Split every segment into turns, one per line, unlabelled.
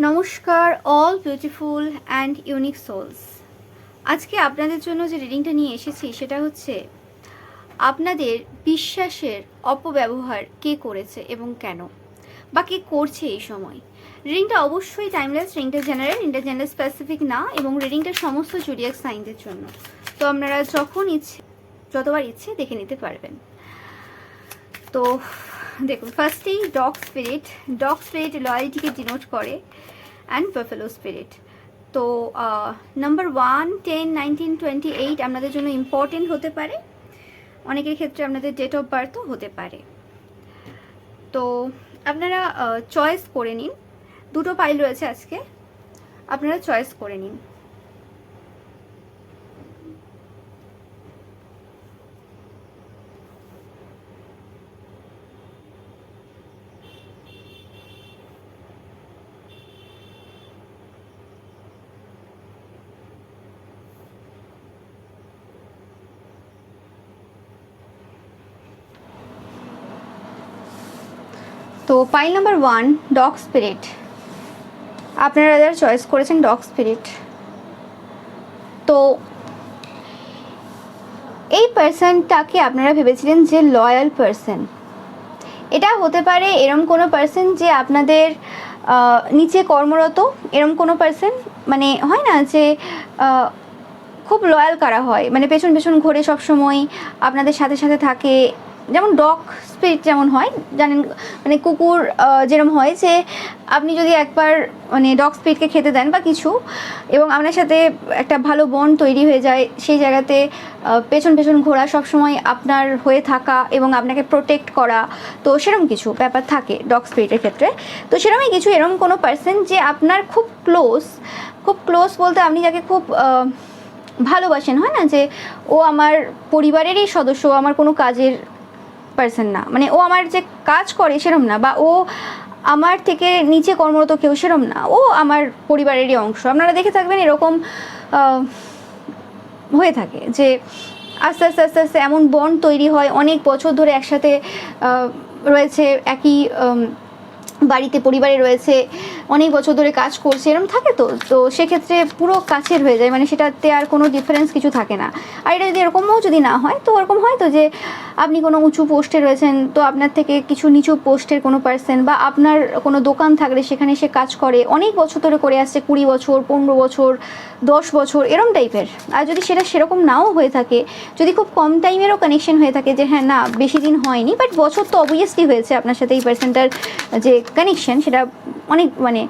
নমস্কার all beautiful and unique souls. আজকে আপনাদের জন্য যে রিডিংটা নিয়ে এসেছি সেটা হচ্ছে আপনাদের বিশ্বাসের অপব্যবহার কে করেছে এবং কেন, বা কে করছে এই সময়। রিডিংটা অবশ্যই টাইমলেস, রিডিংটা জেনারেল স্পেসিফিক না, এবং রিডিংটা সমস্ত জুডিয়াক সাইনদের জন্য। তো আপনারা যতবার ইচ্ছে দেখে নিতে পারবেন। তো দেখুন, ফার্স্টেই ডগ স্পিরিট লয়ালিটিকে ডিনোট করে, অ্যান্ড বাফেলো স্পিরিট। তো নাম্বার 1, 10, 19, 28 আপনাদের জন্য ইম্পর্টেন্ট হতে পারে। অনেকের ক্ষেত্রে আপনাদের ডেট অফ বার্থও হতে পারে। তো আপনারা চয়েস করে নিন। দুটো পাইল রয়েছে আজকে, আপনারা চয়েস করে নিন। তো পাইল নাম্বার 1, ডগ স্পিরিট। আপনারা যারা চয়েস করেছেন ডগ স্পিরিট, তো এই পার্সনটাকে আপনারা ভেবেছিলেন যে লয়াল পার্সন। এটা হতে পারে এরম কোনো পার্সন যে আপনাদের নিচে কর্মরত, এরম কোনো পার্সন, মানে হয় না যে খুব লয়াল কারা হয়, মানে পেছন পেছন ঘুরে সবসময় আপনাদের সাথে সাথে থাকে। যেমন ডগ স্পিরিট যেমন হয় জানেন, মানে কুকুর যেরকম হয় যে আপনি যদি একবার মানে ডগ স্পিরিটকে খেতে দেন বা কিছু, এবং আপনার সাথে একটা ভালো বন্ড তৈরি হয়ে যায়, সেই জায়গাতে পেছন পেছন ঘোরা, সবসময় আপনার হয়ে থাকা এবং আপনাকে প্রোটেক্ট করা, তো সেরকম কিছু ব্যাপার থাকে ডগ স্পিরিটের ক্ষেত্রে। তো সেরকমই কিছু এরকম কোনো পার্সন যে আপনার খুব ক্লোজ বলতে আপনি যাকে খুব ভালোবাসেন, হয় না যে ও আমার পরিবারেরই সদস্য, আমার কোনো কাজের পার্সন না, মানে ও আমার যে কাজ করে সেরম না, বা ও আমার থেকে নিচে কর্মরত কেউ সেরম না, ও আমার পরিবারেরই অংশ। আপনারা দেখে থাকবেন এরকম হয়ে থাকে যে আস্তে আস্তে আস্তে আস্তে এমন বন্ড তৈরি হয়, অনেক বছর ধরে একসাথে রয়েছে, একই বাড়িতে পরিবারে রয়েছে, অনেক বছর ধরে কাজ করছে, এরকম থাকে। তো সেক্ষেত্রে পুরো কাছের হয়ে যায়, মানে সেটাতে আর কোনো ডিফারেন্স কিছু থাকে না। আর এটা যদি এরকমও যদি না হয়, তো ওরকম হয় তো যে আপনি কোনো উঁচু পোস্টে রয়েছেন, তো আপনার থেকে কিছু নিচু পোস্টের কোনো পার্সন, বা আপনার কোনো দোকান থাকলে সেখানে সে কাজ করে, অনেক বছর ধরে করে আসছে, 20 বছর, 15 বছর, 10 বছর, এরম টাইপের। আর যদি সেটা সেরকম নাও হয়ে থাকে, যদি খুব কম টাইমেরও কানেকশন হয়ে থাকে, যে হ্যাঁ না বেশি দিন হয়নি, বাট বছর তো অবভিয়াসলি হয়েছে আপনার সাথে এই পার্সনটার যে কানেকশন, সেটা অনেক, মানে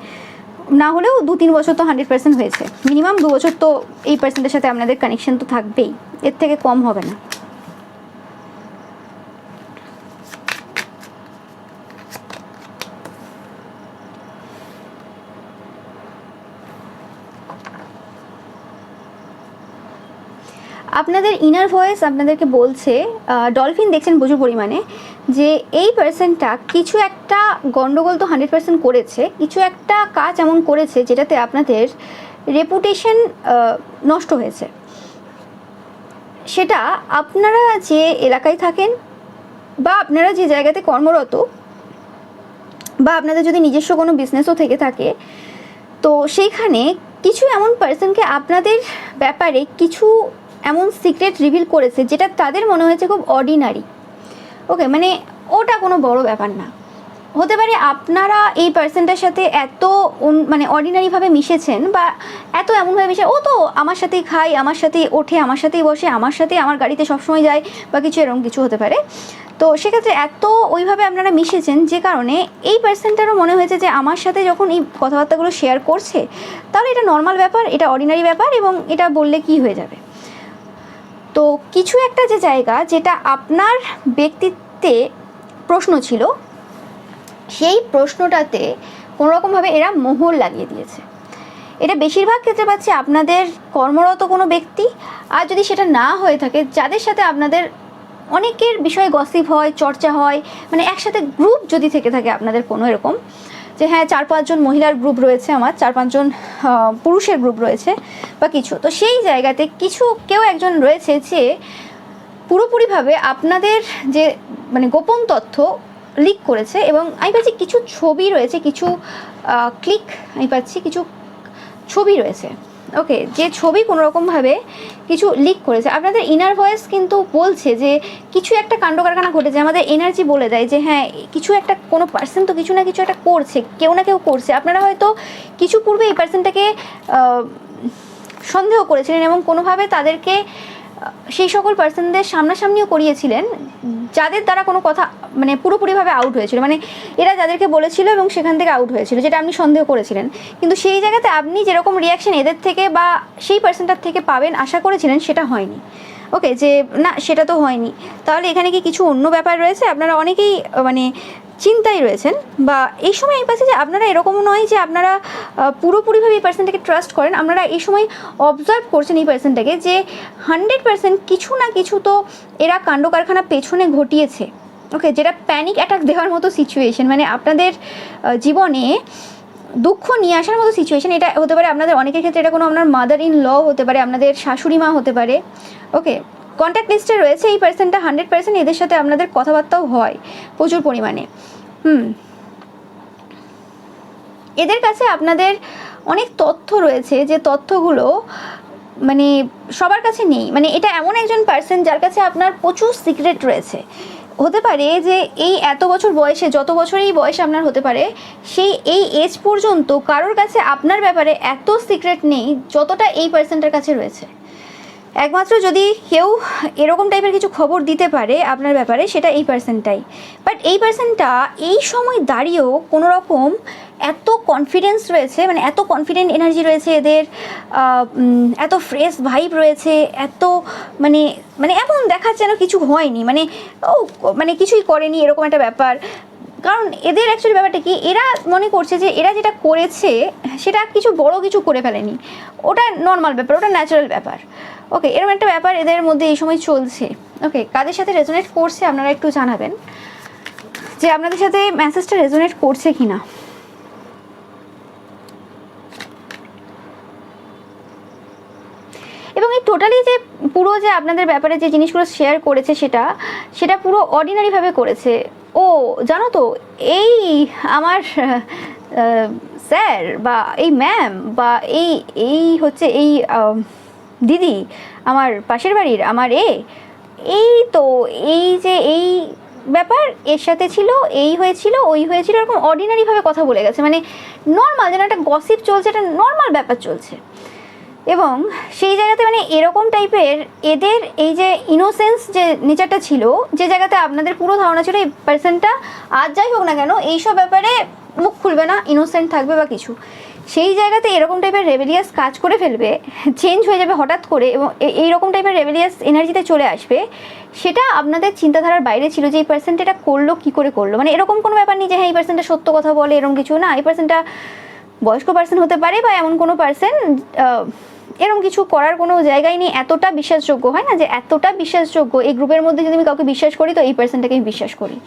না হলেও 2-3 বছর তো 100% হয়েছে, মিনিমাম 2 বছর তো এই পার্সনটার সাথে আপনাদের কানেকশন তো থাকবেই, এর থেকে কম হবে না। আপনাদের ইনার ভয়েস আপনাদেরকে বলছে, ডলফিন দেখছেন প্রচুর পরিমাণে, যে এই পার্সনটা কিছু একটা গন্ডগোল তো 100% করেছে, কিছু একটা কাজ এমন করেছে যেটাতে আপনাদের রেপুটেশন নষ্ট হয়েছে। সেটা আপনারা যে এলাকায় থাকেন, বা আপনারা যে জায়গাতে কর্মরত, বা আপনাদের যদি নিজস্ব কোনো বিজনেসও থেকে থাকে, তো সেইখানে কিছু এমন পার্সনকে আপনাদের ব্যাপারে কিছু এমন সিক্রেট রিভিল করেছে যেটা তাদের মনে হয়েছে খুব অর্ডিনারি। ওকে, মানে ওটা কোনো বড় ব্যাপার না। হতে পারে আপনারা এই পার্সনটার সাথে এত মানে অর্ডিনারিভাবে মিশেছেন, বা এত এমনভাবে মিশে, ও তো আমার সাথেই খায়, আমার সাথেই ওঠে, আমার সাথেই বসে, আমার সাথেই আমার গাড়িতে সবসময় যায়, বা কিছু এরকম কিছু হতে পারে। তো সেক্ষেত্রে এত ওইভাবে আপনারা মিশেছেন যে কারণে এই পার্সনটারও মনে হয়েছে যে আমার সাথে যখন এই কথাবার্তাগুলো শেয়ার করছে, তাহলে এটা নর্মাল ব্যাপার, এটা অর্ডিনারি ব্যাপার, এবং এটা বললে কি হয়ে যাবে। তো কিছু একটা যে জায়গা যেটা আপনার ব্যক্তিত্বে প্রশ্ন ছিল, সেই প্রশ্নটাতে কোনোরকমভাবে এরা মোহর লাগিয়ে দিয়েছে। এটা বেশিরভাগ ক্ষেত্রে পাচ্ছে আপনাদের কর্মরত কোনো ব্যক্তি, আর যদি সেটা না হয়ে থাকে, যাদের সাথে আপনাদের অনেকের বিষয়ে গসিপ হয়, চর্চা হয়, মানে একসাথে গ্রুপ যদি থেকে থাকে আপনাদের কোনো এরকম, যে হ্যাঁ 4-5 জন মহিলার গ্রুপ রয়েছে, আমার 4-5 জন পুরুষের গ্রুপ রয়েছে বা কিছু, তো সেই জায়গাতে কেউ একজন রয়েছে যে পুরোপুরিভাবে আপনাদের যে মানে গোপন তথ্য লিক করেছে এবং আমি পাচ্ছি কিছু ছবি রয়েছে, কিছু ক্লিক আমি পাচ্ছি, কিছু ছবি রয়েছে। ওকে, যে ছবি কোনোরকমভাবে কিছু লিক করেছে। আপনাদের ইনার ভয়েস কিন্তু বলছে যে কিছু একটা কাণ্ড কারখানা ঘটেছে। আমাদের এনার্জি বলে দেয় যে হ্যাঁ কিছু একটা, কোনো পার্সন তো কিছু না কিছু একটা করছে, কেউ না কেউ করছে। আপনারা হয়তো কিছু পূর্বে এই পার্সনটাকে সন্দেহ করেছিলেন এবং কোনোভাবে তাদেরকে সেই সকল পার্সনদের সামনাসামনিও করিয়েছিলেন যাদের দ্বারা কোনো কথা মানে পুরোপুরিভাবে আউট হয়েছিল, মানে এরা যাদেরকে বলেছিল এবং সেখান থেকে আউট হয়েছিল, যেটা আপনি সন্দেহ করেছিলেন। কিন্তু সেই জায়গাতে আপনি যেরকম রিয়াকশন এদের থেকে বা সেই পার্সনটার থেকে পাবেন আশা করেছিলেন, সেটা হয়নি। ওকে, যে না সেটা তো হয়নি, তাহলে এখানে কি কিছু অন্য ব্যাপার রয়েছে? আপনারা অনেকেই মানে চিন্তায় রয়েছেন, বা এই সময় আমি পাচ্ছি যে আপনারা এরকমও নয় যে আপনারা পুরোপুরিভাবে এই পার্সনটাকে ট্রাস্ট করেন। আপনারা এই সময় অবজার্ভ করছেন এই পার্সনটাকে যে 100% কিছু না কিছু তো এরা কাণ্ড কারখানা পেছনে ঘটিয়েছে। ওকে, যেটা প্যানিক অ্যাটাক দেওয়ার মতো সিচুয়েশন, মানে আপনাদের জীবনে দুঃখ নিয়ে আসার মতো সিচুয়েশন। এটা হতে পারে আপনাদের অনেকের ক্ষেত্রে, এটা কোনো আপনার মাদার ইন ল হতে পারে, আপনাদের শাশুড়ি মা হতে পারে। ওকে, কন্ট্যাক্ট লিস্টে রয়েছে এই পার্সনটা 100%, এদের সাথে আপনাদের কথাবার্তাও হয় প্রচুর পরিমাণে। এদের কাছে আপনাদের অনেক তথ্য রয়েছে, যে তথ্যগুলো মানে সবার কাছে নেই। মানে এটা এমন একজন পার্সন যার কাছে আপনার প্রচুর সিক্রেট রয়েছে। হতে পারে যে এই এত বছর বয়সে, যত বছর এই বয়স আপনার হতে পারে, সেই এই এজ পর্যন্ত কারোর কাছে আপনার ব্যাপারে এত সিক্রেট নেই যতটা এই পার্সনটার কাছে রয়েছে। একমাত্র যদি কেউ এরকম টাইপের কিছু খবর দিতে পারে আপনার ব্যাপারে, সেটা এই পার্সনটাই। বাট এই পার্সনটা এই সময় দাঁড়িয়েও কোনো রকম এত কনফিডেন্স রয়েছে, মানে এত কনফিডেন্ট এনার্জি রয়েছে এদের, এত ফ্রেশ ভাইব রয়েছে, এত মানে মানে এমন দেখাচ্ছে যেন কিছু হয়নি, মানে ও মানে কিছুই করেনি এরকম একটা ব্যাপার। কারণ এদের অ্যাকচুয়ালি ব্যাপারটা কি, এরা মনে করছে যে এরা যেটা করেছে সেটা কিছু বড় কিছু করে ফেলেনি, ওটা নর্মাল ব্যাপার, ওটা ন্যাচারাল ব্যাপার। ওকে, এরকম একটা ব্যাপার এদের মধ্যে এই সময় চলছে। ওকে, কাদের সাথে রেজোনেট করছে আপনারা একটু জানাবেন, যে আপনাদের সাথে মেসেজটা রেজোনেট করছে কিনা। এবং এই টোটালি যে পুরো যে আপনাদের ব্যাপারে যে জিনিসগুলো শেয়ার করেছে, সেটা পুরো অর্ডিনারিভাবে করেছে। ও জানো তো, এই আমার স্যার বা এই ম্যাম বা এই হচ্ছে এই দিদি আমার পাশের বাড়ির, আমার এই তো এই যে এই ব্যাপার এর সাথে ছিল, এই হয়েছিল ওই হয়েছিল, এরকম অর্ডিনারিভাবে কথা বলে গেছে। মানে নর্মাল, যেন একটা গসিপ চলছে, একটা নর্মাল ব্যাপার চলছে। এবং সেই জায়গাতে মানে এরকম টাইপের এদের এই যে ইনোসেন্স যে নেচারটা ছিল, যে জায়গাতে আপনাদের পুরো ধারণা ছিল এই পার্সনটা আজ যাই হোক না কেন এইসব ব্যাপারে মুখ খুলবে না, ইনোসেন্ট থাকবে বা কিছু, সেই জায়গাতে এরকম টাইপের রেবেলিয়াস কাজ করে ফেলবে, চেঞ্জ হয়ে যাবে হঠাৎ করে এবং এইরকম টাইপের রেবেলিয়াস এনার্জিতে চলে আসবে। সেটা আপনাদের চিন্তাধারার বাইরে ছিল যে এই পার্সনটা এটা করলো, কী করে করলো। মানে এরকম কোনো ব্যাপার নেই যে হ্যাঁ এই পার্সনটা সত্য কথা বলে, এরকম কিছু না। এই পার্সনটা বয়স্ক পার্সন হতে পারে বা এমন কোনো পার্সন, এরকম কিছু করার কোনো জায়গায় নেই। এতটা বিশ্বাসযোগ্য হয় না, যে এতটা বিশ্বাসযোগ্য এই গ্রুপের মধ্যে যদি আমি কাউকে বিশ্বাস করি তো এই পার্সনটাকে আমি বিশ্বাস করি।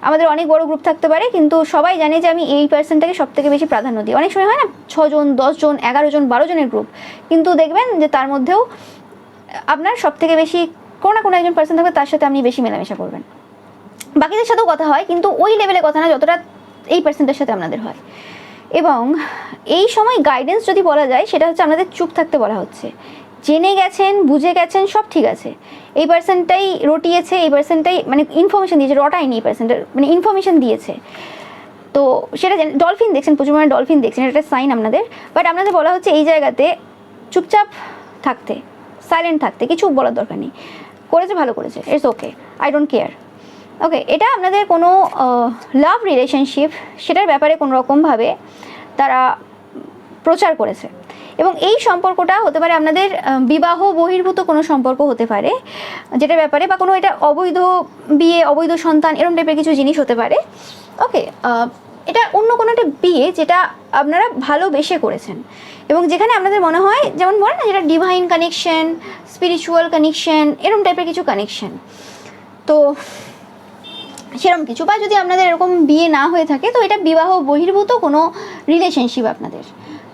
আমাদের অনেক বড় গ্রুপ থাকতে পারে, কিন্তু সবাই জানে যে আমি এই পার্সনটাকে সব থেকে বেশি প্রাধান্য দিই। অনেক সময় হয় না 6 জন 10 জন 11 জন 12 জনের গ্রুপ, কিন্তু দেখবেন যে তার মধ্যেও আপনার সব থেকে বেশি কোনো না কোনো একজন পার্সন থাকবে, তার সাথে আপনি বেশি মেলামেশা করবেন। বাকিদের সাথেও কথা হয়, কিন্তু ওই লেভেলে কথা না যতটা এই পার্সনটার সাথে আপনাদের হয়। এবং এই সময় গাইডেন্স যদি বলা যায়, সেটা হচ্ছে আপনাদের চুপ থাকতে বলা হচ্ছে। জেনে গেছেন, বুঝে গেছেন, সব ঠিক আছে, এই পার্সনটাই রটিয়েছে, এই পার্সনটাই মানে ইনফরমেশন দিয়েছে, রটায়নি, এই পার্সনটার মানে ইনফরমেশন দিয়েছে। তো সেটা ডলফিন দেখছেন, প্রচুর মানে ডলফিন দেখছেন, এটা একটা সাইন আপনাদের। বাট আপনাদের বলা হচ্ছে এই জায়গাতে চুপচাপ থাকতে, সাইলেন্ট থাকতে, কিছু বলার দরকার নেই। করেছে ভালো করেছে, it's okay, I don't care. Okay, এটা আপনাদের কোনো লাভ রিলেশনশিপ, সেটার ব্যাপারে কোনো রকমভাবে তারা প্রচার করেছে। এবং এই সম্পর্কটা হতে পারে আপনাদের বিবাহ বহির্ভূত কোনো সম্পর্ক হতে পারে, যেটার ব্যাপারে বা কোনো এটা অবৈধ বিয়ে, অবৈধ সন্তান, এরকম টাইপের কিছু জিনিস হতে পারে। ওকে, এটা অন্য কোনো একটা বিয়ে যেটা আপনারা ভালোবেসে করেছেন, এবং যেখানে আপনাদের মনে হয়, যেমন বলে না, যেটা ডিভাইন কানেকশন, স্পিরিচুয়াল কানেকশন, এরকম টাইপের কিছু কানেকশন। তো সেরকম কিছু, বা যদি আপনাদের এরকম বিয়ে না হয়ে থাকে তো এটা বিবাহ বহির্ভূত কোনো রিলেশনশিপ আপনাদের।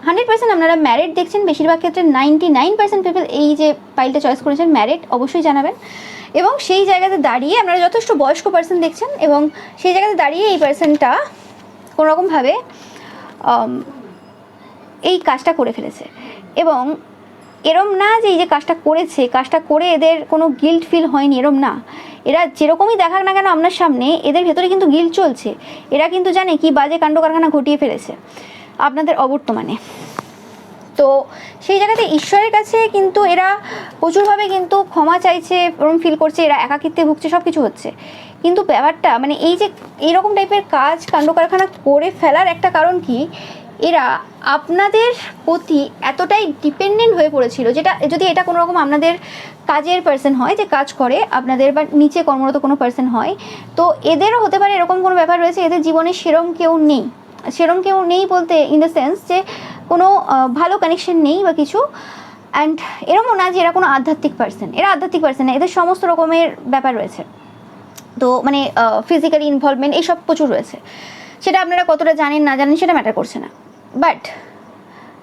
100% আপনারা ম্যারিড দেখছেন, বেশিরভাগ ক্ষেত্রে 99% পিপল এই যে ফাইলটা চয়েস করেছেন ম্যারিড, অবশ্যই জানাবেন। এবং সেই জায়গাতে দাঁড়িয়ে আপনারা যথেষ্ট বয়স্ক পার্সন দেখছেন, এবং সেই জায়গাতে দাঁড়িয়ে এই পার্সনটা কোনোরকমভাবে এই কাজটা করে ফেলেছে। এবং এরম না যে এই যে কাজটা করেছে, কাজটা করে এদের কোনো গিল্ট ফিল হয়নি, এরম না। এরা যেরকমই দেখাক না কেন আপনার সামনে, এদের ভেতরে কিন্তু গিল্ট চলছে। এরা কিন্তু জানে কি বাজে কাণ্ড কারখানা ঘটিয়ে ফেলেছে আপনাদের অবর্তমানে। তো সেই জায়গাতে ঈশ্বরের কাছে কিন্তু এরা প্রচুরভাবে কিন্তু ক্ষমা চাইছে, ওরম ফিল করছে, এরা একাকিত্বে ভুগছে, সব কিছু হচ্ছে। কিন্তু ব্যাপারটা মানে এই যে এইরকম টাইপের কাজ কাণ্ড কারখানা করে ফেলার একটা কারণ কি, এরা আপনাদের প্রতি এতটাই ডিপেন্ডেন্ট হয়ে পড়েছিল, যেটা যদি এটা কোনো রকম আপনাদের কাজের পার্সন হয়, যে কাজ করে আপনাদের বা নিচে কর্মরত কোনো পার্সন হয়, তো এদেরও হতে পারে এরকম কোনো ব্যাপার রয়েছে, এদের জীবনে সেরম কেউ নেই। সেরম কেউ নেই বলতে ইন দ্য সেন্স যে কোনো ভালো কানেকশন নেই বা কিছু। অ্যান্ড এরমও না যে এরা কোনো আধ্যাত্মিক পার্সন, এরা আধ্যাত্মিক পার্সন না, এদের সমস্ত রকমের ব্যাপার রয়েছে। তো মানে ফিজিক্যালি ইনভলভমেন্ট এইসব প্রচুর রয়েছে। সেটা আপনারা কতটা জানেন না জানেন সেটা ম্যাটার করছে না। বাট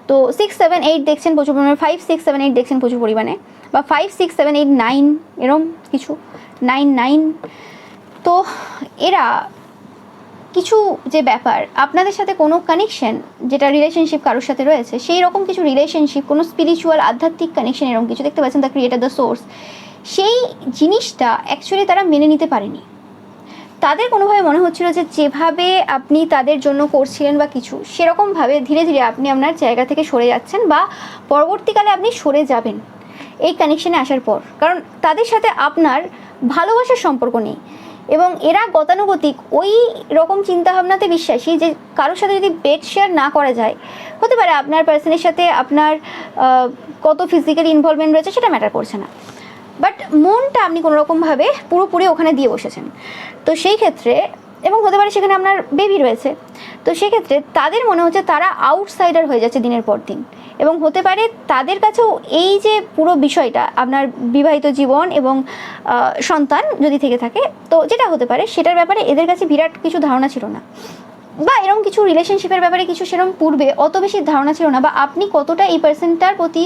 তো 6, 7, 8 দেখছেন প্রচুর পরিমাণে, 5, 6, 7, 8 দেখছেন প্রচুর পরিমাণে, বা 5, 6, 7, 8, 9 এরম কিছু, 9, 9। তো এরা কিছু যে ব্যাপার আপনাদের সাথে কোনো কানেকশন, যেটা রিলেশনশিপ কারোর সাথে রয়েছে, সেই রকম কিছু রিলেশনশিপ, কোনো স্পিরিচুয়াল আধ্যাত্মিক কানেকশন এরকম কিছু দেখতে পাচ্ছেন, দ্য ক্রিয়েটার, দ্য সোর্স, সেই জিনিসটা অ্যাকচুয়ালি তারা মেনে নিতে পারেনি। তাদের কোনোভাবে মনে হচ্ছিল যে যেভাবে আপনি তাদের জন্য করছিলেন বা কিছু, সেরকমভাবে ধীরে ধীরে আপনি আপনার জায়গা থেকে সরে যাচ্ছেন, বা পরবর্তীকালে আপনি সরে যাবেন এই কানেকশনে আসার পর। কারণ তাদের সাথে আপনার ভালোবাসার সম্পর্ক নেই, এবং এরা গতানুগতিক ওই রকম চিন্তাভাবনাতে বিশ্বাসী যে কারোর সাথে যদি বেড শেয়ার না করা যায়, হতে পারে আপনার পার্সনের সাথে আপনার কত ফিজিক্যালি ইনভলভমেন্ট রয়েছে সেটা ম্যাটার করছে না, বাট মনটা আপনি কোনোরকমভাবে পুরোপুরি ওখানে দিয়ে বসেছেন। তো সেই ক্ষেত্রে, এবং হতে পারে সেখানে আপনার বেবি রয়েছে, তো সেক্ষেত্রে তাদের মনে হচ্ছে তারা আউটসাইডার হয়ে যাচ্ছে দিনের পর দিন। এবং হতে পারে তাদের কাছেও এই যে পুরো বিষয়টা, আপনার বিবাহিত জীবন এবং সন্তান যদি থেকে থাকে, তো যেটা হতে পারে সেটার ব্যাপারে এদের কাছে বিরাট কিছু ধারণা ছিল না, বা এরকম কিছু রিলেশনশিপের ব্যাপারে কিছু সেরকম পূর্বে অত বেশি ধারণা ছিল না, বা আপনি কতটা এই পার্সনটার প্রতি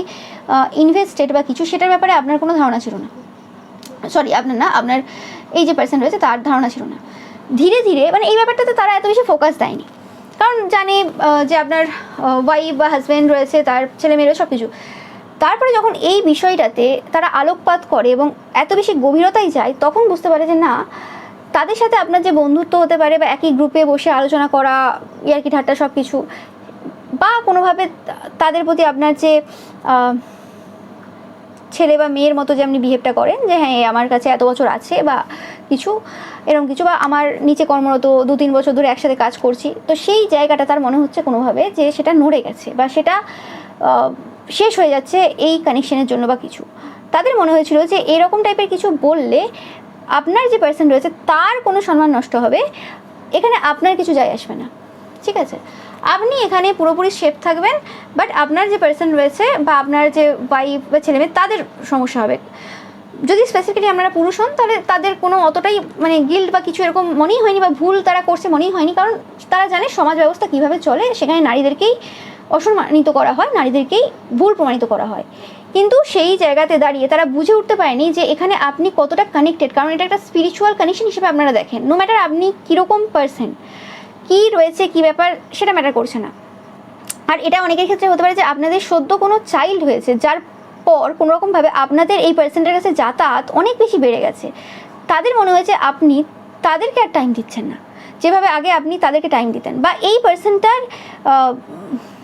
ইনভেস্টেড বা কিছু, সেটার ব্যাপারে আপনার কোনো ধারণা ছিল না। সরি, আপনার না, আপনার এই যে পার্সন রয়েছে তার ধারণা ছিল না। ধীরে ধীরে মানে এই ব্যাপারটাতে তারা এত বেশি ফোকাস দেয়নি, কারণ জানে যে আপনার ওয়াইফ বা হাজব্যান্ড রয়েছে, তার ছেলে মেয়ে সব কিছু। তারপরে যখন এই বিষয়টাতে তারা আলোকপাত করে এবং এত বেশি গভীরতায় যায়, তখন বুঝতে পারে যে না, তাদের সাথে আপনার যে বন্ধুত্ব হতে পারে, বা একই গ্রুপে বসে আলোচনা করা, ইয়ার্কি ঠাট্টা সব কিছু, বা কোনোভাবে তাদের প্রতি আপনার যে ছেলে বা মেয়ের মতো যে আপনি বিহেভটা করেন, যে হ্যাঁ আমার কাছে এত বছর আছে বা কিছু এরকম কিছু, বা আমার নিচে কর্মরত 2-3 বছর ধরে একসাথে কাজ করছি, তো সেই জায়গাটা তার মনে হচ্ছে কোনোভাবে যে সেটা নড়ে গেছে, বা সেটা শেষ হয়ে যাচ্ছে এই কানেকশনের জন্য বা কিছু। তাদের মনে হয়েছিল যে এরকম টাইপের কিছু বললে আপনার যে পার্সন রয়েছে তার কোনো সম্মান নষ্ট হবে, এখানে আপনার কিছু যায় আসবে না, ঠিক আছে? আপনি এখানে পুরোপুরি সেফ থাকবেন, বাট আপনার যে পার্সন রয়েছে বা আপনার যে ওয়াইফ বা ছেলেমেয়ে তাদের সমস্যা হবে। যদি স্পেসিফিক্যালি আপনারা পুরুষ হন, তাহলে তাদের কোনো অতটাই মানে গিল্ট বা কিছু এরকম মনেই হয়নি, বা ভুল তারা করছে মনেই হয়নি, কারণ তারা জানে সমাজ ব্যবস্থা কীভাবে চলে, সেখানে নারীদেরকেই অসম্মানিত করা হয়, নারীদেরকেই ভুল প্রমাণিত করা হয়। কিন্তু সেই জায়গাতে দাঁড়িয়ে তারা বুঝে উঠতে পারেনি যে এখানে আপনি কতটা কানেক্টেড, কারণ এটা একটা স্পিরিচুয়াল কানেকশন হিসেবে আপনারা দেখেন। নো ম্যাটার আপনি কীরকম পার্সন, কী রয়েছে কী ব্যাপার, সেটা ম্যাটার করছে না। আর এটা অনেকের ক্ষেত্রে হতে পারে যে আপনাদের সদ্য কোনো চাইল্ড হয়েছে, যার পর কোনোরকমভাবে আপনাদের এই পার্সনটার কাছে যাতায়াত অনেক বেশি বেড়ে গেছে। তাদের মনে হয়েছে আপনি তাদেরকে আর টাইম দিচ্ছেন না যেভাবে আগে আপনি তাদেরকে টাইম দিতেন, বা এই পার্সনটার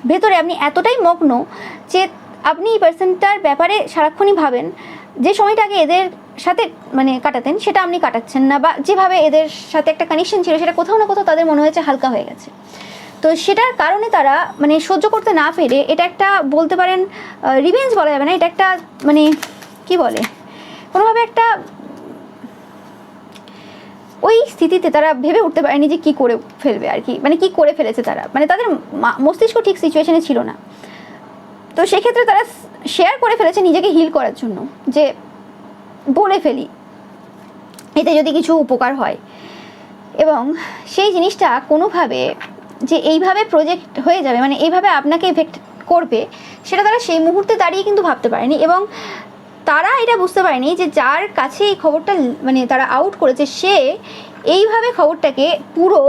ভেতরে আপনি এতটাই মগ্ন যে আপনি এই পার্সনটার ব্যাপারে সারাক্ষণই ভাবেন, যে সময়টা আগে এদের সাথে মানে কাটাতেন সেটা আপনি কাটাচ্ছেন না, বা যেভাবে এদের সাথে একটা কানেকশন ছিল সেটা কোথাও না কোথাও তাদের মনে হয়েছে হালকা হয়ে গেছে। তো সেটার কারণে তারা মানে সহ্য করতে না পেরে, এটা একটা বলতে পারেন রিভেঞ্জ বলা যাবে না, এটা একটা মানে কি বলে, কোনোভাবে একটা ওই স্থিতিতে তারা ভেবে উঠতে পারেনি যে কী করে ফেলবে আর কি, মানে কী করে ফেলেছে তারা, মানে তাদের মস্তিষ্ক ঠিক সিচুয়েশনে ছিল না। তো সেক্ষেত্রে তারা শেয়ার করে ফেলেছে নিজেকে হিল করার জন্য, যে বলে ফেলি এতে যদি কিছু উপকার হয়, এবং সেই জিনিসটা কোনোভাবে যে এইভাবে প্রজেক্ট হয়ে যাবে, মানে এইভাবে আপনাকে এফেক্ট করবে, সেটা তারা সেই মুহূর্তে দাঁড়িয়ে কিন্তু ভাবতে পারেনি। এবং তারা এটা বুঝতে পারেনি যে যার কাছে এই খবরটা মানে তারা আউট করেছে সে এইভাবে খবরটাকে পুরো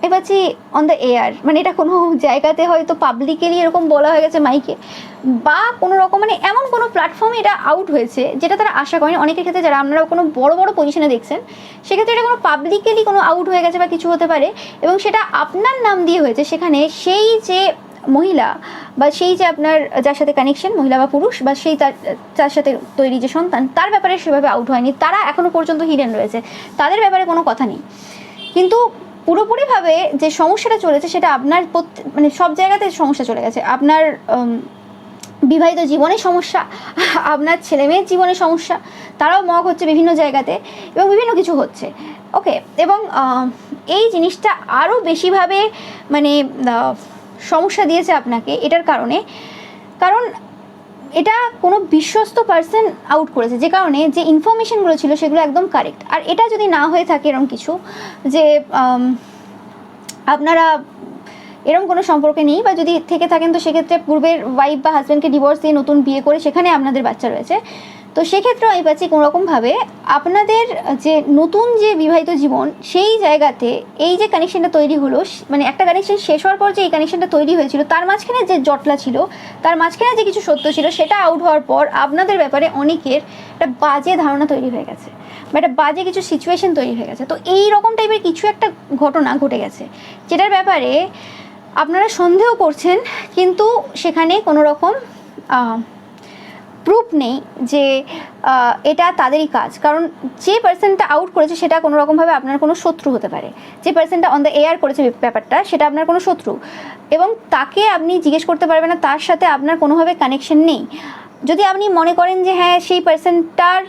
এবার যে অন দ্য এয়ার, মানে এটা কোনো জায়গাতে হয়তো পাবলিকেলি এরকম বলা হয়ে গেছে মাইকে, বা কোনো রকম মানে এমন কোনো প্ল্যাটফর্মে এটা আউট হয়েছে যেটা তারা আশা করেনি। অনেকের ক্ষেত্রে যারা আপনারা কোনো বড় বড় পজিশনে দেখছেন সেক্ষেত্রে এটা কোনো পাবলিকেলি কোনো আউট হয়ে গেছে বা কিছু হতে পারে, এবং সেটা আপনার নাম দিয়ে হয়েছে। সেখানে সেই যে মহিলা বা সেই যে আপনার যার সাথে কানেকশন, মহিলা বা পুরুষ, বা সেই তার সাথে তৈরি যে সন্তান, তার ব্যাপারে সেভাবে আউট হয়নি, তারা এখনও পর্যন্ত হিডেন রয়েছে, তাদের ব্যাপারে কোনো কথা নেই। কিন্তু পুরোপুরিভাবে যে সমস্যাটা চলেছে সেটা আপনার মানে সব জায়গাতে সমস্যা চলে গেছে। আপনার বিবাহিত জীবনের সমস্যা, আপনার ছেলে মেয়ের জীবনের সমস্যা, তারাও মগ হচ্ছে বিভিন্ন জায়গাতে এবং বিভিন্ন কিছু হচ্ছে। ওকে, এবং এই জিনিসটা আরও বেশিভাবে মানে সমস্যা দিয়েছে আপনাকে এটার কারণে, কারণ এটা কোনো বিশ্বস্ত পার্সন আউট করেছে, যে কারণে যে ইনফরমেশনগুলো ছিল সেগুলো একদম কারেক্ট। আর এটা যদি না হয়ে থাকে এরকম কিছু যে আপনারা এরকম কোনো সম্পর্কে নেই, বা যদি থেকে থাকেন তো সেক্ষেত্রে পূর্বের ওয়াইফ বা হাজব্যান্ডকে ডিভোর্স দিয়ে নতুন বিয়ে করে সেখানে আপনাদের বাচ্চা রয়েছে, তো সেক্ষেত্রেও আমি পাচ্ছি কোনোরকমভাবে আপনাদের যে নতুন যে বিবাহিত জীবন সেই জায়গাতে এই যে কানেকশানটা তৈরি হলো, মানে একটা কানেকশান শেষ হওয়ার পর যে এই কানেকশানটা তৈরি হয়েছিল তার মাঝখানে যে জটলা ছিল, তার মাঝখানে যে কিছু সত্য ছিল সেটা আউট হওয়ার পর আপনাদের ব্যাপারে অনেকের একটা বাজে ধারণা তৈরি হয়ে গেছে, বা একটা বাজে কিছু সিচুয়েশন তৈরি হয়ে গেছে। তো এই রকম টাইপের কিছু একটা ঘটনা ঘটে গেছে যেটার ব্যাপারে আপনারা সন্দেহ করছেন, কিন্তু সেখানে কোনো রকম প্রুফ নেই যে এটা তাদেরই কাজ। কারণ যে পার্সনটা আউট করেছে সেটা কোনো রকমভাবে আপনার কোনো শত্রু হতে পারে, যে পার্সনটা অন দ্য এয়ার করেছে ব্যাপারটা সেটা আপনার কোনো শত্রু, এবং তাকে আপনি জিজ্ঞেস করতে পারবেন না, তার সাথে আপনার কোনোভাবে কানেকশন নেই। যদি আপনি মনে করেন যে হ্যাঁ সেই পার্সনটার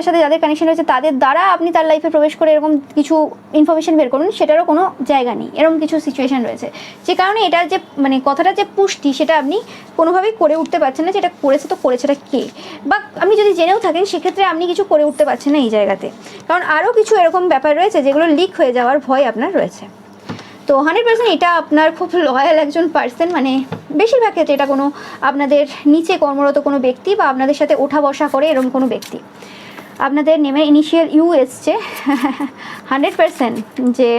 সাথে যাদের কানেকশন রয়েছে তাদের দ্বারা আপনি তার লাইফে প্রবেশ করে এরকম কিছু ইনফরমেশন বের করুন, সেটারও কোনো জায়গা নেই। এরকম কিছু সিচুয়েশন রয়েছে যে কারণে এটার যে মানে কথাটা যে পুষ্টি সেটা আপনি কোনোভাবেই করে উঠতে পারছেন না, যেটা করেছে তো করেছেটা কে, বা আপনি যদি জেনেও থাকেন সেক্ষেত্রে আপনি কিছু করে উঠতে পারছেন না এই জায়গাতে, কারণ আরও কিছু এরকম ব্যাপার রয়েছে যেগুলো লিক হয়ে যাওয়ার ভয় আপনার রয়েছে। তো 100% এটা আপনার খুব লয়াল একজন পার্সন, মানে বেশিরভাগ ক্ষেত্রে এটা কোনো আপনাদের নিচে কর্মরত কোনো ব্যক্তি বা আপনাদের সাথে ওঠা বসা করে এরকম কোনো ব্যক্তি। আপনাদের নেমের ইনিশিয়াল ইউ এসছে 100% যে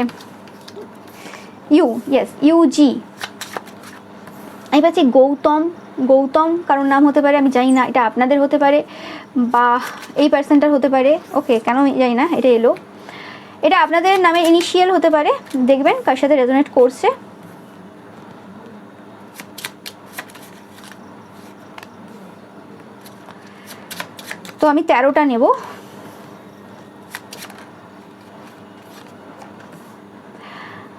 ইউজি। আমি পাচ্ছি গৌতম কারোর নাম হতে পারে, আমি জানি না, এটা আপনাদের হতে পারে বা এই পার্সনটার হতে পারে। ওকে, কেন জানি না এটা এলো, এটা আপনাদের নামের ইনিশিয়াল হতে পারে। দেখবেন কার সাথে রেজোনেট করছে। তো আমি 13টা নেব।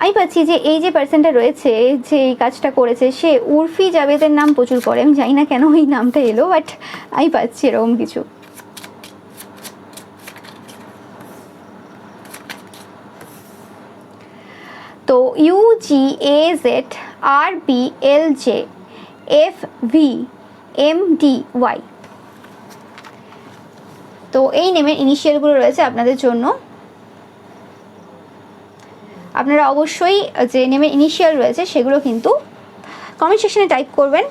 আমি পাচ্ছি যে এই যে পার্সনটা রয়েছে যে এই কাজটা করেছে সে উর্ফি জাভেদের নাম প্রচুর করে, আমি জানি না কেন এই নামটা এলো, বাট আমি পাচ্ছি এরকম কিছু। তো UGAZRBLJFVMDY, তো এই নেমের ইনিশিয়ালগুলো রয়েছে আপনাদের জন্য। আপনারা অবশ্যই যে নেমের ইনিশিয়াল রয়েছে সেগুলো কিন্তু কমেন্ট সেকশনে টাইপ করবেন।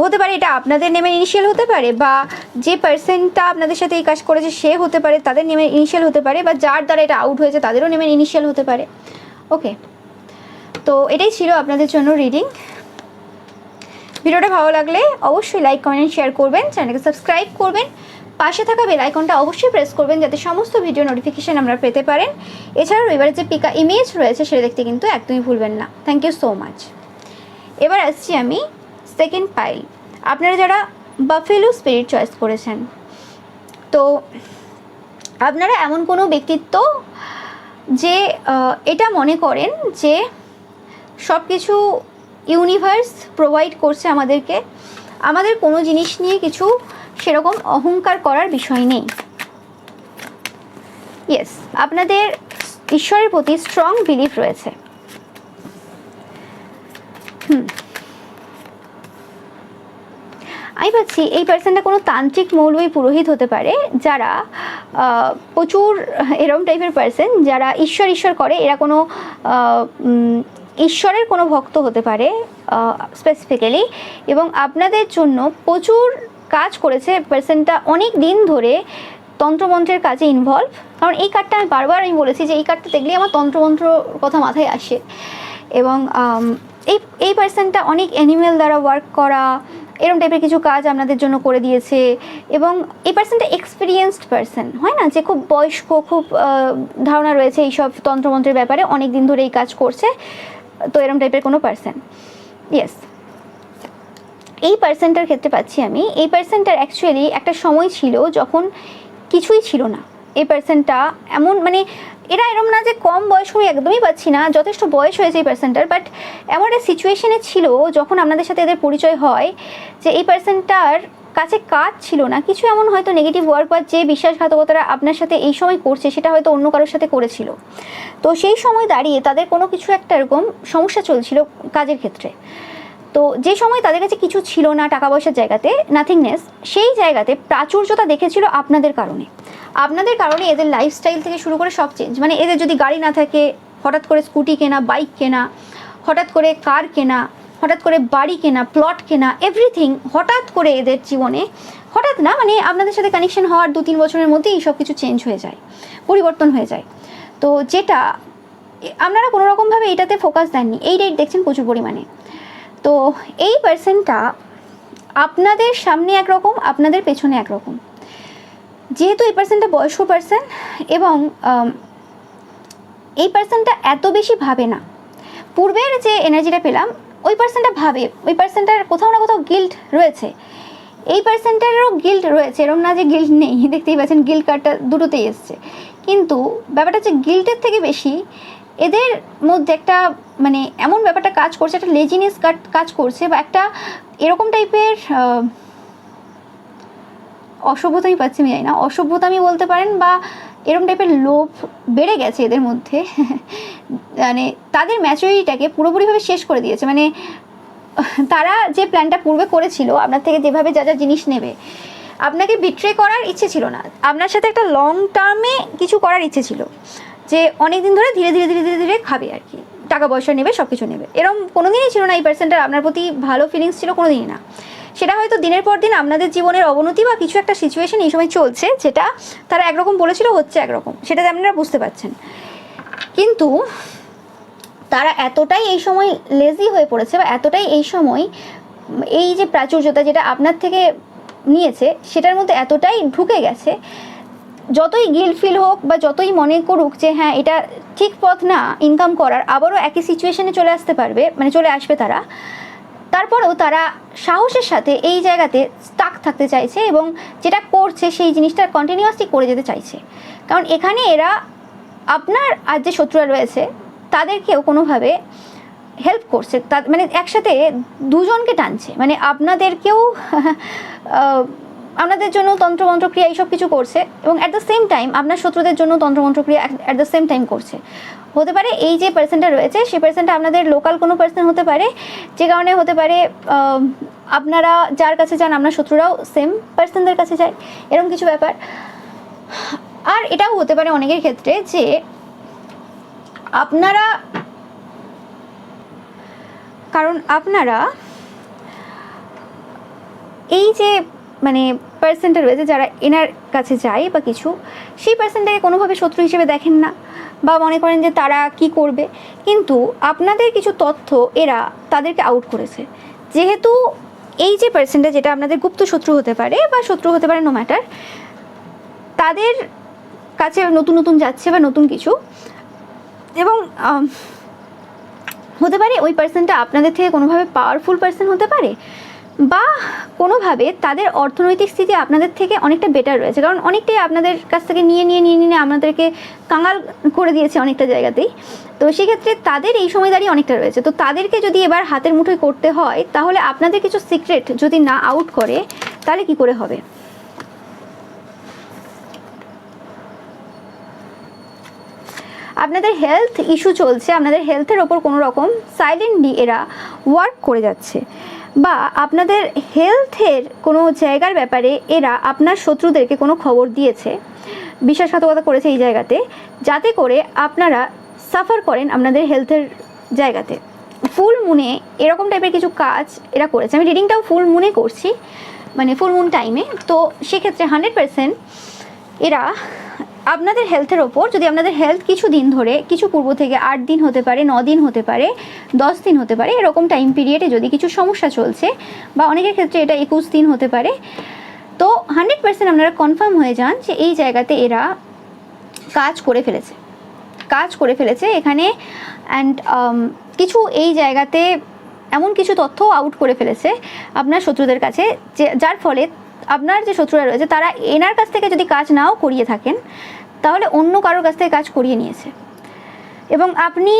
হতে পারে এটা আপনাদের নেমের ইনিশিয়াল হতে পারে, বা যে পার্সনটা আপনাদের সাথে এই কাজ করেছে সে হতে পারে, তাদের নেমের ইনিশিয়াল হতে পারে, বা যার দ্বারা এটা আউট হয়েছে তাদেরও নেমের ইনিশিয়াল হতে পারে। ওকে, তো এটাই ছিল আপনাদের জন্য রিডিং। ভিডিওটা ভালো লাগলে অবশ্যই লাইক কমেন্ট শেয়ার করবেন, চ্যানেলকে সাবস্ক্রাইব করবেন, পাশে থাকা বেল আইকনটা অবশ্যই প্রেস করবেন যাতে সমস্ত ভিডিও নোটিফিকেশান আমরা পেতে পারেন। এছাড়াও এবারে যে পিকা ইমেজ রয়েছে সেটা দেখতে কিন্তু একদমই ভুলবেন না। Thank you so much. এবার আসছি আমি সেকেন্ড পাইল। আপনারা যারা বাফেলো স্পিরিট চয়েস করেছেন, তো আপনারা এমন কোনো ব্যক্তিত্ব যে এটা মনে করেন যে সব কিছু ইউনিভার্স প্রোভাইড করছে আমাদেরকে, আমাদের কোনো জিনিস নিয়ে কিছু সেরকম অহংকার করার বিষয় নেই। ইয়েস, আপনাদের ঈশ্বরের প্রতি স্ট্রং বিলিফ রয়েছে। আমি পাচ্ছি এই পার্সনটা কোনো তান্ত্রিক মৌলবী পুরোহিত হতে পারে, যারা প্রচুর এরম টাইপের পার্সন যারা ঈশ্বর করে, এরা কোনো ঈশ্বরের কোনো ভক্ত হতে পারে স্পেসিফিক্যালি, এবং আপনাদের জন্য প্রচুর কাজ করেছে পার্সনটা অনেক দিন ধরে তন্ত্রমন্ত্রের কাজে ইনভলভ। কারণ এই কার্ডটা আমি বারবার বলেছি যে এই কার্ডটা দেখলেই আমার তন্ত্রমন্ত্র কথা মাথায় আসে। এবং এই পার্সনটা অনেক অ্যানিমেল দ্বারা ওয়ার্ক করা এরকম টাইপের কিছু কাজ আপনাদের জন্য করে দিয়েছে। এবং এই পার্সনটা এক্সপিরিয়েন্সড পার্সন, হয় না যে খুব বয়স্ক, খুব ধারণা রয়েছে এইসব তন্ত্রমন্ত্রের ব্যাপারে, অনেক দিন ধরে এই কাজ করছে, তো এরকম টাইপের কোনো পার্সন। ইয়েস, এই পার্সনটার ক্ষেত্রে পাচ্ছি আমি, এই পার্সনটার অ্যাকচুয়ালি একটা সময় ছিল যখন কিছুই ছিল না। এই পার্সনটা এমন, মানে এরা এরম না যে কম বয়স, আমি একদমই পাচ্ছি না, যথেষ্ট বয়স হয়েছে এই পার্সনটার, বাট এমন একটা সিচুয়েশনে ছিল যখন আপনাদের সাথে এদের পরিচয় হয় যে এই পার্সনটার কাছে কাজ ছিল না, কিছু এমন হয়তো নেগেটিভ ওয়ার্ক বা যে বিশ্বাসঘাতকতারা আপনার সাথে এই সময় করছে সেটা হয়তো অন্য কারোর সাথে করেছিল। তো সেই সময় দাঁড়িয়ে তাদের কোনো কিছু একটা এরকম সমস্যা চলছিল কাজের ক্ষেত্রে। তো যে সময় তাদের কাছে কিছু ছিল না, টাকা পয়সার জায়গাতে নাথিংনেস, সেই জায়গাতে প্রাচুর্যতা দেখেছিল আপনাদের কারণে। আপনাদের কারণে এদের লাইফস্টাইল থেকে শুরু করে সব চেঞ্জ। মানে এদের যদি গাড়ি না থাকে, হঠাৎ করে স্কুটি কেনা, বাইক কেনা, হঠাৎ করে কার কেনা, হঠাৎ করে বাড়ি কেনা, প্লট কেনা, এভরিথিং হঠাৎ করে এদের জীবনে, হঠাৎ না মানে আপনাদের সাথে কানেকশন হওয়ার 2-3 বছরের মধ্যেই সব কিছু চেঞ্জ হয়ে যায়, পরিবর্তন হয়ে যায়। তো যেটা আপনারা কোনো রকমভাবে এইটাতে ফোকাস দেননি, এই রেট দেখছেন প্রচুর পরিমাণে। তো এই পার্সনটা আপনাদের সামনে একরকম, আপনাদের পেছনে একরকম। যেহেতু এই পার্সনটা বয়স্ক পার্সন এবং এই পার্সনটা এত বেশি ভাবে না, পূর্বের যে এনার্জিটা পেলাম ওই পার্সনটা ভাবে, ওই পার্সনটার কোথাও না কোথাও গিল্ট রয়েছে, এই পার্সনটারও গিল্ট রয়েছে, এরকম না যে গিল্ট নেই, দেখতেই পাচ্ছেন গিল্ট কার্ডটা দুটোতেই এসছে। কিন্তু ব্যাপারটা হচ্ছে গিল্টের থেকে বেশি এদের মধ্যে একটা মানে এমন ব্যাপারটা কাজ করছে, একটা লেজিনেস কাজ করছে, বা একটা এরকম টাইপের অসভ্যতামি পাচ্ছি আমি, জানি না, অসভ্যতামি বলতে পারেন, বা এরকম টাইপের লোভ বেড়ে গেছে এদের মধ্যে। মানে তাদের ম্যাচুরিটিটাকে পুরোপুরিভাবে শেষ করে দিয়েছে। মানে তারা যে প্ল্যানটা পূর্বে করেছিল আপনার থেকে, যেভাবে যা যা জিনিস নেবে, আপনাকে বিট্রে করার ইচ্ছে ছিল না, আপনার সাথে একটা লং টার্মে কিছু করার ইচ্ছে ছিল, যে অনেক দিন ধরে ধীরে ধীরে ধীরে ধীরে ধীরে খাবে আর কি, টাকা পয়সা নেবে, সব কিছু নেবে, এরকম কোনো দিনই ছিল না এই পার্সনটার আপনার প্রতি ভালো ফিলিংস ছিল, কোনো দিনই না। সেটা হয়তো দিনের পর দিন আপনাদের জীবনের অবনতি বা কিছু একটা সিচুয়েশন এই সময় চলছে, যেটা তারা একরকম বলেছিল হচ্ছে একরকম, সেটাতে আপনারা বুঝতে পারছেন। কিন্তু তারা এতটাই এই সময় লেজি হয়ে পড়েছে, বা এতটাই এই সময় এই যে প্রাচুর্যতা যেটা আপনার থেকে নিয়েছে সেটার মধ্যে এতটাই ঢুকে গেছে, যতই গিল্ট ফিল হোক বা যতই মনে করুক যে হ্যাঁ এটা ঠিক পথ না ইনকাম করার, আবারও একই সিচুয়েশনে চলে আসতে পারবে, মানে চলে আসবে তারা, তারপরেও তারা সাহসের সাথে এই জায়গাতে স্টাক থাকতে চাইছে এবং যেটা করছে সেই জিনিসটা কন্টিনিউয়াসলি করে যেতে চাইছে। কারণ এখানে এরা আপনার আর যে শত্রুরা রয়েছে তাদেরকেও কোনোভাবে হেল্প করছে, মানে একসাথে দুজনকে টানছে, মানে আপনাদেরকেও আপনাদের জন্য তন্ত্রমন্ত্র ক্রিয়া এইসব কিছু করছে, এবং অ্যাট দ্য সেম টাইম আপনার শত্রুদের জন্য তন্ত্রমন্ত্র ক্রিয়া অ্যাট দ্য সেম টাইম করছে। হতে পারে এই যে পার্সনটা রয়েছে সেই পার্সনটা আপনাদের লোকাল কোনো পার্সন হতে পারে, যে কারণে হতে পারে আপনারা যার কাছে যান আপনার শত্রুরাও সেম পার্সনদের কাছে যায়, এরকম কিছু ব্যাপার। আর এটাও হতে পারে অনেকের ক্ষেত্রে যে আপনারা, কারণ আপনারা এই যে মানে পার্সনটা রয়েছে যারা এনার কাছে যায় বা কিছু, সেই পার্সনটাকে কোনোভাবে শত্রু হিসেবে দেখেন না, বা মনে করেন যে তারা কি করবে, কিন্তু আপনাদের কিছু তথ্য এরা তাদেরকে আউট করেছে। যেহেতু এই যে পার্সনটা, যেটা আপনাদের গুপ্ত শত্রু হতে পারে বা শত্রু হতে পারে, নো ম্যাটার, তাদের কাছে নতুন নতুন যাচ্ছে বা নতুন কিছু, এবং হতে পারে ওই পার্সনটা আপনাদের থেকে কোনোভাবে পাওয়ারফুল পার্সন হতে পারে, বা কোনোভাবে তাদের অর্থনৈতিক স্থিতি আপনাদের থেকে অনেকটা বেটার রয়েছে, কারণ অনেকটাই আপনাদের কাছ থেকে নিয়ে আপনাদেরকে কাঙাল করে দিয়েছে অনেকটা জায়গাতেই। তো সেক্ষেত্রে তাদের এই সময় দাঁড়িয়ে অনেকটা রয়েছে। তো তাদেরকে যদি এবার হাতের মুঠোয় করতে হয়, তাহলে আপনাদের কিছু সিক্রেট যদি না আউট করে তাহলে কি করে হবে। আপনাদের হেলথ ইস্যু চলছে, আপনাদের হেলথের ওপর কোনো রকম সাইলেন্টলি এরা ওয়ার্ক করে যাচ্ছে, বা আপনাদের হেলথের কোনো জায়গার ব্যাপারে এরা আপনার শত্রুদেরকে কোনো খবর দিয়েছে, বিশ্বাসঘাতকতা করেছে এই জায়গাতে, যাতে করে আপনারা সাফার করেন আপনাদের হেলথের জায়গাতে। ফুল মুনে এরকম টাইপের কিছু কাজ এরা করেছে। আমি রিডিংটাও ফুল মুনে করছি, মানে ফুল মুন টাইমে। তো সেক্ষেত্রে 100% এরা আপনাদের হেলথের ওপর, যদি আপনাদের হেলথ কিছু দিন ধরে, কিছু পূর্ব থেকে 8 দিন হতে পারে, 9 দিন হতে পারে, 10 দিন হতে পারে, এরকম টাইম পিরিয়ডে যদি কিছু সমস্যা চলছে, বা অনেকের ক্ষেত্রে এটা 21 দিন হতে পারে, তো 100% আপনারা কনফার্ম হয়ে যান যে এই জায়গাতে এরা কাজ করে ফেলেছে এখানে। অ্যান্ড কিছু এই জায়গাতে এমন কিছু তথ্য আউট করে ফেলেছে আপনার শত্রুদের কাছে, যার ফলে আপনার যে শত্রুরা রয়েছে তারা এনার কাছ থেকে যদি কাজ নাও করিয়ে থাকেন, তাহলে অন্য কারোর কাছ থেকে কাজ করিয়ে নিয়েছে। এবং আপনি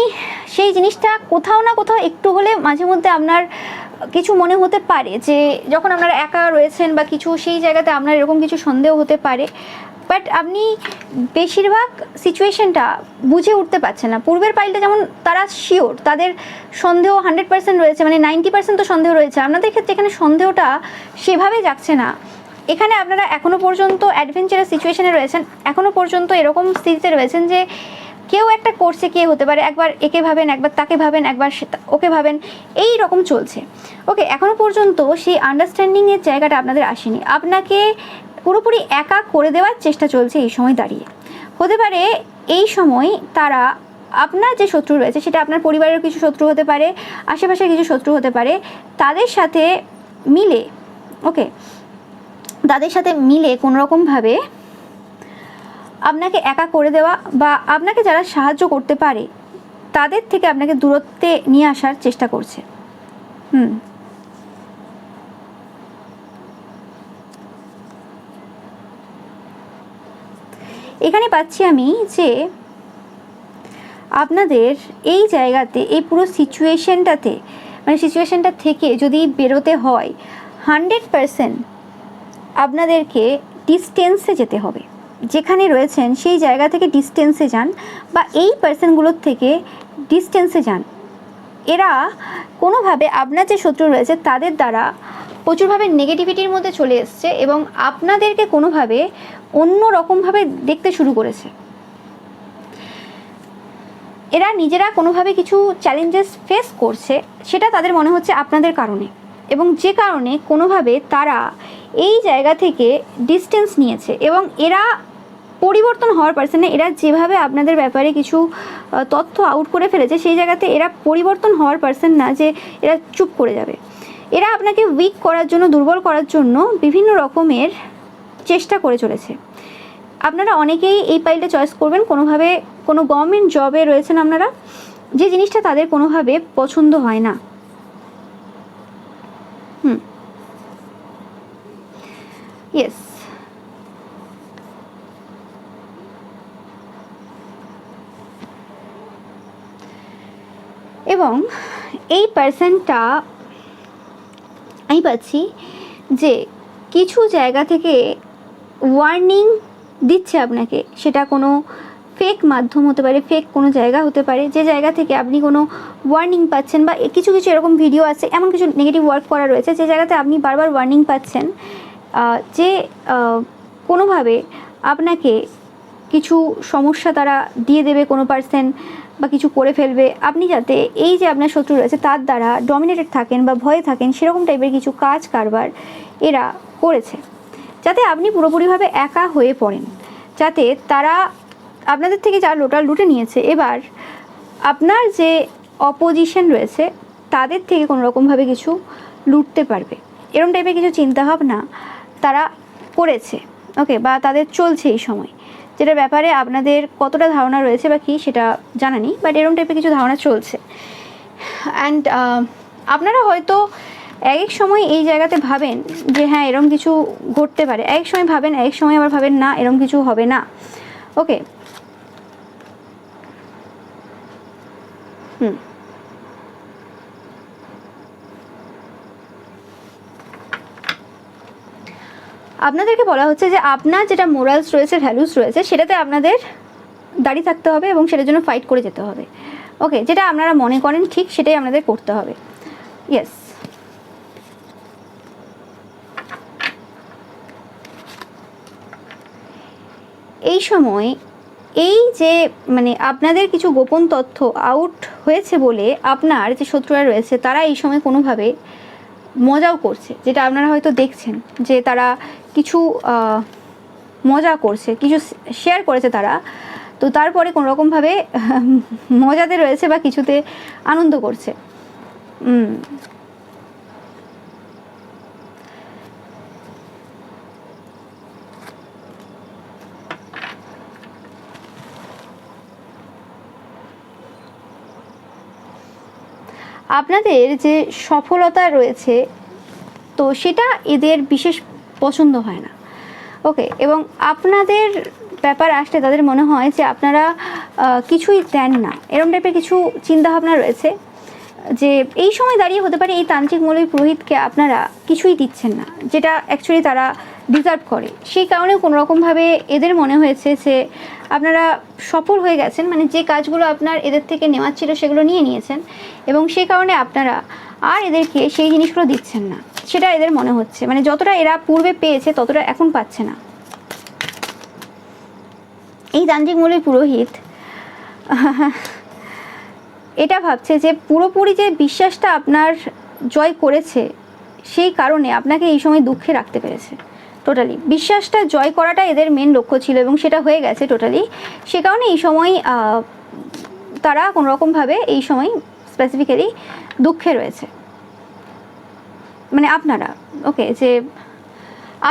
সেই জিনিসটা কোথাও না কোথাও একটু হলে মাঝে মধ্যে আপনার কিছু মনে হতে পারে যে যখন আপনারা একা রয়েছেন বা কিছু, সেই জায়গাতে আপনার এরকম কিছু সন্দেহ হতে পারে, বাট আপনি বেশিরভাগ সিচুয়েশনটা বুঝে উঠতে পারছেন না। পূর্বের পাইলটা যেমন তারা শিওর, তাদের সন্দেহ 100% রয়েছে, মানে 90% তো সন্দেহ রয়েছে। আপনাদের ক্ষেত্রে এখানে সন্দেহটা সেভাবে যাচ্ছে না। এখানে আপনারা এখনও পর্যন্ত অ্যাডভেঞ্চারাস সিচুয়েশনে রয়েছেন, এখনও পর্যন্ত এরকম স্থিতিতে রয়েছেন যে কেউ একটা করছে, কে হতে পারে, একবার একে ভাবেন, একবার তাকে ভাবেন, একবার ওকে ভাবেন, এই রকম চলছে। ওকে, এখনও পর্যন্ত সেই আন্ডারস্ট্যান্ডিংয়ের জায়গাটা আপনাদের আসেনি। আপনাকে পুরোপুরি একা করে দেওয়ার চেষ্টা চলছে এই সময় দাঁড়িয়ে। হতে পারে এই সময় তারা, আপনার যে শত্রু রয়েছে সেটা আপনার পরিবারের কিছু শত্রু হতে পারে, আশেপাশের কিছু শত্রু হতে পারে, তাদের সাথে মিলে, ওকে, তাদের সাথে মিলে কোনোরকমভাবে আপনাকে একা করে দেওয়া, বা আপনাকে যারা সাহায্য করতে পারে তাদের থেকে আপনাকে দূরত্বে নিয়ে আসার চেষ্টা করছে। এখানে পাচ্ছি আমি যে আপনাদের এই জায়গাতে, এই পুরো সিচুয়েশনটাতে, মানে সিচুয়েশনটা থেকে যদি বেরোতে হয়, 100% আপনাদেরকে ডিস্টেন্সে যেতে হবে। যেখানে রয়েছেন সেই জায়গা থেকে ডিস্টেন্সে যান, বা এই পার্সনগুলোর থেকে ডিস্টেন্সে যান। এরা কোনোভাবে আপনার যে শত্রু রয়েছে তাদের দ্বারা প্রচুরভাবে নেগেটিভিটির মধ্যে চলে এসছে, এবং আপনাদেরকে কোনোভাবে অন্য রকমভাবে দেখতে শুরু করেছে। এরা নিজেরা কোনোভাবে কিছু চ্যালেঞ্জেস ফেস করছে, সেটা তাদের মনে হচ্ছে আপনাদের কারণে, এবং যে কারণে কোনোভাবে তারা এই জায়গা থেকে ডিস্টেন্স নিয়েছে। এবং এরা পরিবর্তন হওয়ার পার্সনে, এরা যেভাবে আপনাদের ব্যাপারে কিছু তথ্য আউট করে ফেলেছে, সেই জায়গাতে এরা পরিবর্তন হওয়ার পার্সন না যে এরা চুপ করে যাবে। এরা আপনাকে উইক করার জন্য, দুর্বল করার জন্য বিভিন্ন রকমের চেষ্টা করে চলেছে। আপনারা অনেকেই এই পাইলটা চয়েস করবেন, কোনোভাবে কোনো গভর্নমেন্ট জবে রয়েছেন আপনারা, যে জিনিসটা তাদের কোনোভাবে পছন্দ হয় না। ইয়েস, এবং এই পার্সনটা আমি পাচ্ছি যে কিছু জায়গা থেকে ওয়ার্নিং দিচ্ছে আপনাকে। সেটা কোনো ফেক মাধ্যম হতে পারে, ফেক কোনো জায়গা হতে পারে, যে জায়গা থেকে আপনি কোনো ওয়ার্নিং পাচ্ছেন, বা কিছু কিছু এরকম ভিডিও আছে, এমন কিছু নেগেটিভ ওয়ার্ক করা রয়েছে যে জায়গাতে আপনি বারবার ওয়ার্নিং পাচ্ছেন যে কোনোভাবে আপনাকে কিছু সমস্যা তারা দিয়ে দেবে, কোনো পার্সন, বা কিছু করে ফেলবে। আপনি যাতে এই যে আপনার শত্রু রয়েছে তার দ্বারা ডমিনেটেড থাকেন বা ভয়ে থাকেন, সেরকম টাইপের কিছু কাজ কারবার এরা করেছে, যাতে আপনি পুরোপুরিভাবে একা হয়ে পড়েন, যাতে তারা আপনাদের থেকে যা লুটে নিয়েছে, এবার আপনার যে অপোজিশন রয়েছে তাদের থেকে কোনো রকমভাবে কিছু লুটতে পারবে, এরকম টাইপের কিছু চিন্তাভাবনা তারা করেছে। ওকে, বা তাদের চলছে এই সময়, যেটার ব্যাপারে আপনাদের কতটা ধারণা রয়েছে বা কী সেটা জানা নেই, বাট এরকম টাইপের কিছু ধারণা চলছে। অ্যান্ড আপনারা হয়তো এক এক সময় এই জায়গাতে ভাবেন যে হ্যাঁ এরকম কিছু ঘটতে পারে, এক সময় ভাবেন, এক সময় আবার ভাবেন না এরকম কিছু হবে না। ওকে, আপনাদেরকে বলা হচ্ছে যে আপনার যেটা মোরালস রয়েছে, ভ্যালুস রয়েছে, সেটাতে আপনাদের দাঁড়িয়ে থাকতে হবে এবং সেটার জন্য ফাইট করে যেতে হবে। ওকে, যেটা আপনারা মনে করেন ঠিক সেটাই আপনাদের করতে হবে। ইয়েস, এই সময় এই যে মানে আপনাদের কিছু গোপন তথ্য আউট হয়েছে বলে আপনার যে শত্রুরা রয়েছে তারা এই সময় কোনোভাবে মজাও করছে, যেটা আপনারা হয়তো দেখছেন যে তারা কিছু মজা করছে, কিছু শেয়ার করেছে তারা, তো তারপরে কোনো রকমভাবে মজাতে রয়েছে বা কিছুতে আনন্দ করছে। আপনাদের যে সফলতা রয়েছে তো সেটা এদের বিশেষ পছন্দ হয় না, ওকে। এবং আপনাদের ব্যাপার আসলে তাদের মনে হয় যে আপনারা কিছুই দেন না, এরকম টাইপের কিছু চিন্তাভাবনা রয়েছে, যে এই সময় দাঁড়িয়ে হতে পারে এই তান্ত্রিক মৌলবী পুরোহিতকে আপনারা কিছুই দিচ্ছেন না, যেটা অ্যাকচুয়ালি তারা ডিজার্ভ করে। সেই কারণেও কোনো রকমভাবে এদের মনে হয়েছে যে আপনারা সফল হয়ে গেছেন, মানে যে কাজগুলো আপনার এদের থেকে নেওয়ার ছিল সেগুলো নিয়ে নিয়েছেন, এবং সেই কারণে আপনারা আর এদেরকে সেই জিনিসগুলো দিচ্ছেন না, সেটা এদের মনে হচ্ছে। মানে যতটা এরা পূর্বে পেয়েছে ততটা এখন পাচ্ছে না। এই তান্ত্রিক মৌলবী পুরোহিত এটা ভাবছে যে পুরোপুরি যে বিশ্বাসটা আপনার জয় করেছে সেই কারণে আপনাকে এই সময় দুঃখে রাখতে পেরেছে। টোটালি বিশ্বাসটা জয় করাটা এদের মেন লক্ষ্য ছিল এবং সেটা হয়ে গেছে টোটালি। সে কারণে এই সময় তারা কোনো রকমভাবে এই সময় স্পেসিফিক্যালি দুঃখে রয়েছে, মানে আপনারা, ওকে, যে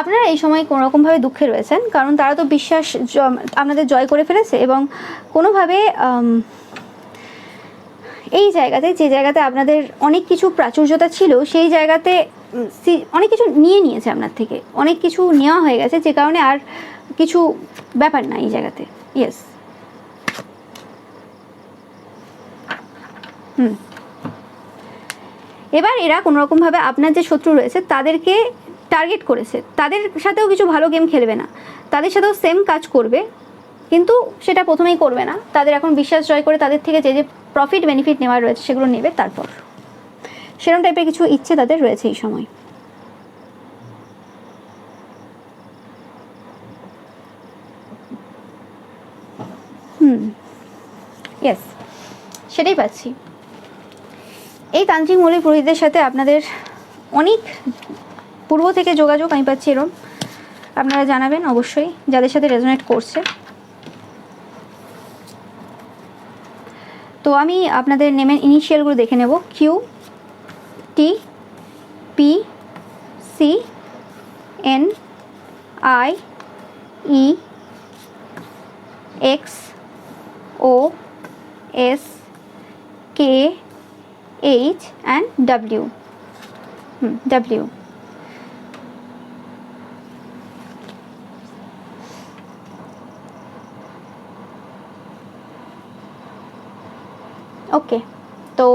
আপনারা এই সময় কোনো রকমভাবে দুঃখে রয়েছেন, কারণ তারা তো বিশ্বাস আপনাদের জয় করে ফেলেছে এবং কোনোভাবে এই জায়গাতে, যে জায়গাতে আপনাদের অনেক কিছু প্রাচুর্যতা ছিল, সেই জায়গাতে অনেক কিছু নিয়ে নিয়েছে আপনার থেকে, অনেক কিছু নেওয়া হয়ে গেছে, যে কারণে আর কিছু ব্যাপার না এই জায়গাতে। ইয়েস, এবার এরা কোনো রকমভাবে আপনার যে শত্রু রয়েছে তাদেরকে টার্গেট করেছে, তাদের সাথেও কিছু ভালো গেম খেলবে না, তাদের সাথেও সেম কাজ করবে, কিন্তু সেটা প্রথমেই করবে না। তাদের এখন বিশ্বাস জয় করে তাদের থেকে যে যে প্রফিট বেনিফিট নেওয়ার রয়েছে সেগুলো নেবে, তারপর সেরকম টাইপের কিছু ইচ্ছে তাদের রয়েছে এই সময়। ইয়েস, সেটাই পাচ্ছি। এই তান্ত্রিক মৌলবী পুরোহিতদের সাথে আপনাদের অনেক পূর্ব থেকে যোগাযোগ আমি পাচ্ছি, এরকম আপনারা জানাবেন অবশ্যই যাদের সাথে রেজোনেট করছে। তো আমি আপনাদের নেমের ইনিশিয়ালগুলো দেখে নেব। Q, T, P, C, N, I, E, X, O, S, K, H and W. W. Okay, তো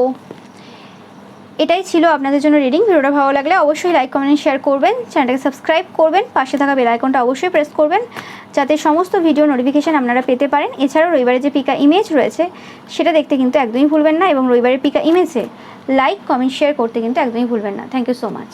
এটাই ছিল আপনাদের জন্য রিডিং। ভিডিওটা ভালো লাগলে অবশ্যই লাইক, কমেন্ট, শেয়ার করবেন, চ্যানেলটাকে সাবস্ক্রাইব করবেন, পাশে থাকা বেল আইকনটা অবশ্যই প্রেস করবেন যাতে সমস্ত ভিডিও নোটিফিকেশান আপনারা পেতে পারেন। এছাড়াও রবিবারের যে পিকা ইমেজ রয়েছে সেটা দেখতে কিন্তু একদমই ভুলবেন না, এবং রবিবারের পিকা ইমেজে লাইক, কমেন্ট, শেয়ার করতে কিন্তু একদমই ভুলবেন না। Thank you so much.